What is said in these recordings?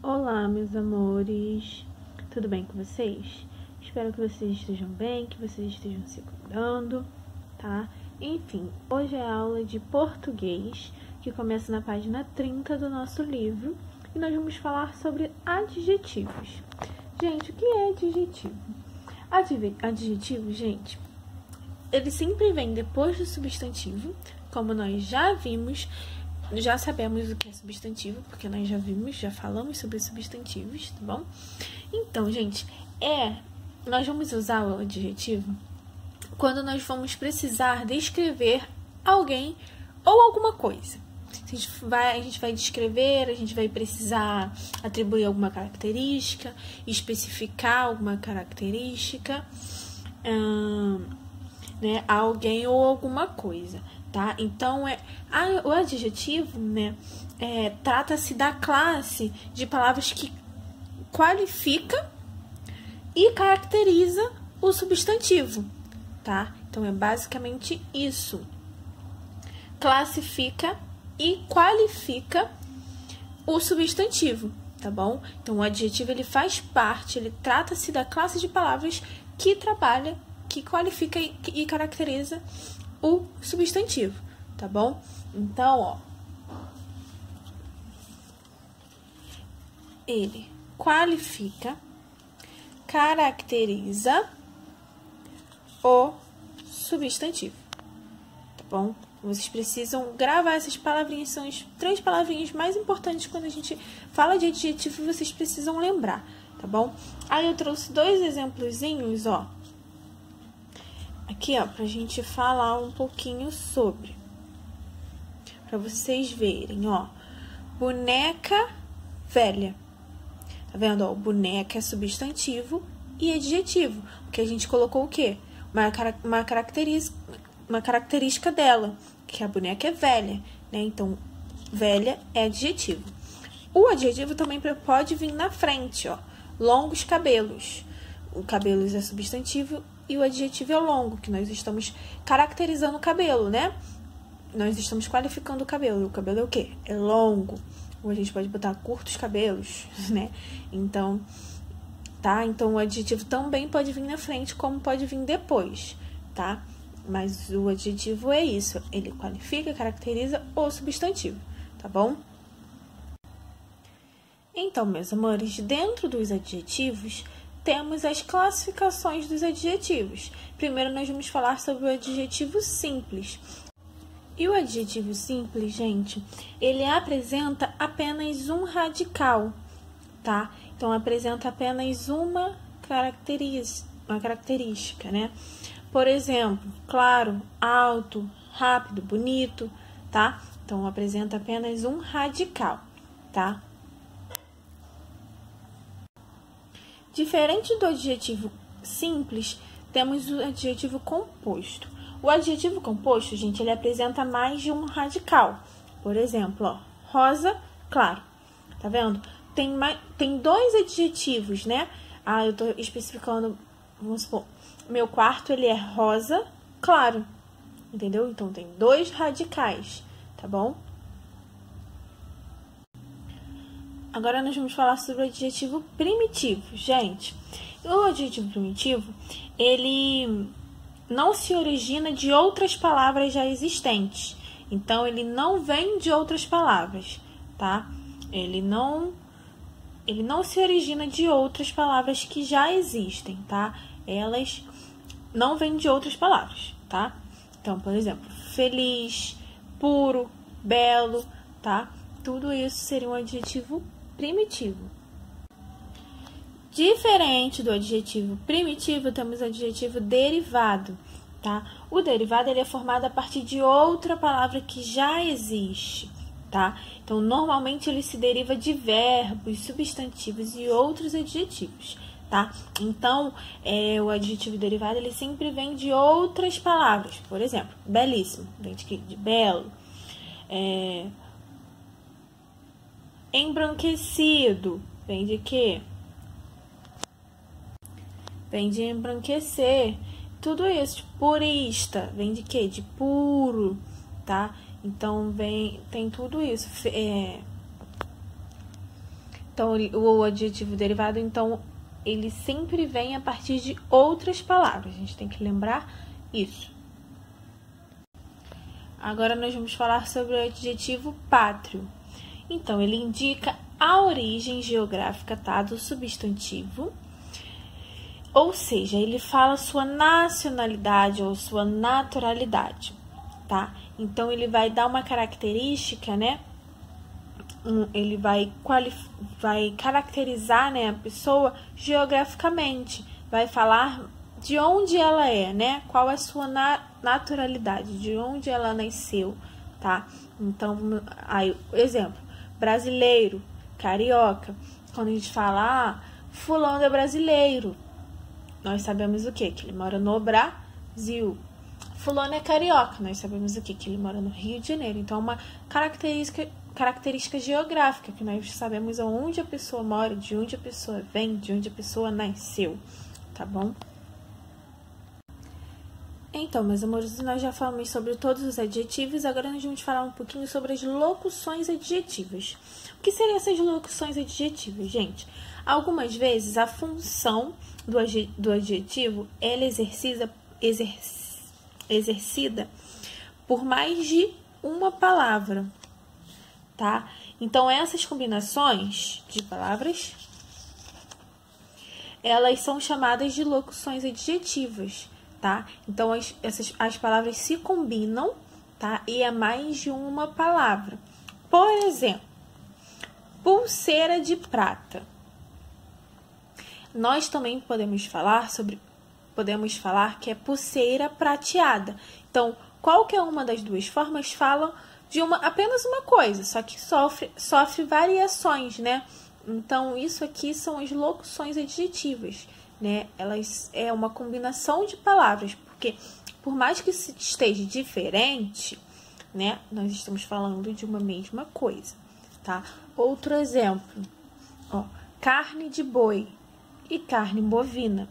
Olá, meus amores, tudo bem com vocês? Espero que vocês estejam bem, que vocês estejam se cuidando, tá? Enfim, hoje é a aula de português, que começa na página 30 do nosso livro, e nós vamos falar sobre adjetivos. Gente, o que é adjetivo? Adjetivo, gente, ele sempre vem depois do substantivo, como nós já vimos. Já sabemos o que é substantivo, porque nós já falamos sobre substantivos, tá bom? Então, gente, nós vamos usar o adjetivo quando nós vamos precisar descrever alguém ou alguma coisa. A gente vai descrever, a gente vai precisar atribuir alguma característica, especificar alguma característica, a alguém ou alguma coisa. Tá? Então, o adjetivo, trata-se da classe de palavras que qualifica e caracteriza o substantivo, tá? Então, é basicamente isso. Classifica e qualifica o substantivo, tá bom? Então, o adjetivo, ele faz parte, ele trata-se da classe de palavras que trabalha, que qualifica e caracteriza o substantivo, tá bom? Então, ele qualifica, caracteriza o substantivo, tá bom? Vocês precisam gravar essas palavrinhas, são as 3 palavrinhas mais importantes quando a gente fala de adjetivo, vocês precisam lembrar, tá bom? Aí eu trouxe 2 exemplozinhos, aqui, pra gente falar um pouquinho sobre. Pra vocês verem, boneca velha. Tá vendo, boneca é substantivo e adjetivo. Porque a gente colocou o quê? Uma característica dela, que a boneca é velha, né? Então, velha é adjetivo. O adjetivo também pode vir na frente, longos cabelos. O cabelos é substantivo e o adjetivo é longo, que nós estamos caracterizando o cabelo, né? Nós estamos qualificando o cabelo. O cabelo é o quê? É longo. Ou a gente pode botar curtos cabelos, né? Então, tá? Então, o adjetivo também pode vir na frente, como pode vir depois, tá? Mas o adjetivo é isso. Ele qualifica, caracteriza o substantivo, tá bom? Então, meus amores, dentro dos adjetivos, temos as classificações dos adjetivos. Primeiro, nós vamos falar sobre o adjetivo simples. E o adjetivo simples, gente, ele apresenta apenas um radical, tá? Então, apresenta apenas uma característica, né? Por exemplo, claro, alto, rápido, bonito, tá? Então, apresenta apenas um radical, tá? Diferente do adjetivo simples, temos o adjetivo composto. O adjetivo composto, gente, ele apresenta mais de um radical. Por exemplo, rosa, claro. Tá vendo? Tem 2 adjetivos, né? Eu tô especificando, vamos supor, meu quarto, ele é rosa, claro. Entendeu? Então, tem 2 radicais, tá bom? Agora, nós vamos falar sobre o adjetivo primitivo. Gente, o adjetivo primitivo, ele não se origina de outras palavras já existentes. Então, ele não vem de outras palavras, tá? Ele não se origina de outras palavras que já existem, tá? Elas não vêm de outras palavras, tá? Então, por exemplo, feliz, puro, belo, tá? Tudo isso seria um adjetivo primitivo. Diferente do adjetivo primitivo, temos o adjetivo derivado, tá? O derivado, ele é formado a partir de outra palavra que já existe, tá? Então, normalmente, ele se deriva de verbos, substantivos e outros adjetivos, tá? Então, o adjetivo derivado, ele sempre vem de outras palavras. Por exemplo, belíssimo, vem de belo. Embranquecido, vem de quê? Vem de embranquecer. Tudo isso. Purista, vem de quê? De puro, tá? Então, tem tudo isso. Então, o adjetivo derivado, então, ele sempre vem a partir de outras palavras. A gente tem que lembrar isso. Agora nós vamos falar sobre o adjetivo pátrio. Então, ele indica a origem geográfica, tá, do substantivo. Ou seja, ele fala sua nacionalidade ou sua naturalidade, tá? Então, ele vai dar uma característica, né? Ele vai caracterizar, né, a pessoa geograficamente. Vai falar de onde ela é, né? Qual é a sua naturalidade, de onde ela nasceu, tá? Então, aí, exemplo, brasileiro, carioca. Quando a gente fala, fulano é brasileiro, nós sabemos o quê? Que ele mora no Brasil. Fulano é carioca, nós sabemos o quê? Que ele mora no Rio de Janeiro. Então, é uma característica geográfica, que nós sabemos onde a pessoa mora, de onde a pessoa vem, de onde a pessoa nasceu, tá bom? Então, meus amores, nós já falamos sobre todos os adjetivos, agora nós vamos falar um pouquinho sobre as locuções adjetivas. O que seriam essas locuções adjetivas, gente? Algumas vezes a função do adjetivo ela é exercida por mais de uma palavra, tá? Então, essas combinações de palavras, elas são chamadas de locuções adjetivas, tá? Então, as palavras se combinam, tá? E é mais de uma palavra. Por exemplo, pulseira de prata. Nós também podemos falar que é pulseira prateada. Então, qualquer uma das duas formas falam de apenas uma coisa, só que sofre variações, né? Então, isso aqui são as locuções adjetivas, né? Elas é uma combinação de palavras, porque por mais que esteja diferente, né? Nós estamos falando de uma mesma coisa, tá? Outro exemplo, ó, carne de boi e carne bovina.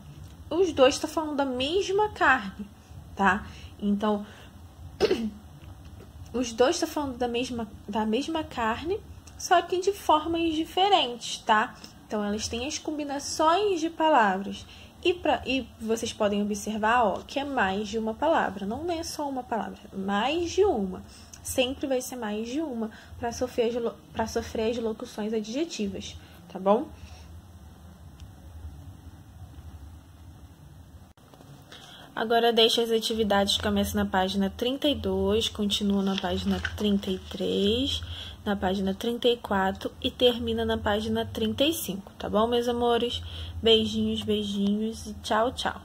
Os dois estão falando da mesma carne, tá? Então, os dois estão falando da mesma carne, só que de formas diferentes, tá? Então, elas têm as combinações de palavras. E vocês podem observar, ó, que é mais de uma palavra. Não é só uma palavra, mais de uma. Sempre vai ser mais de uma para sofrer as locuções adjetivas, tá bom? Agora, deixa as atividades que começam na página 32, continuam na página 33, na página 34 e termina na página 35, tá bom, meus amores? Beijinhos, beijinhos e tchau, tchau.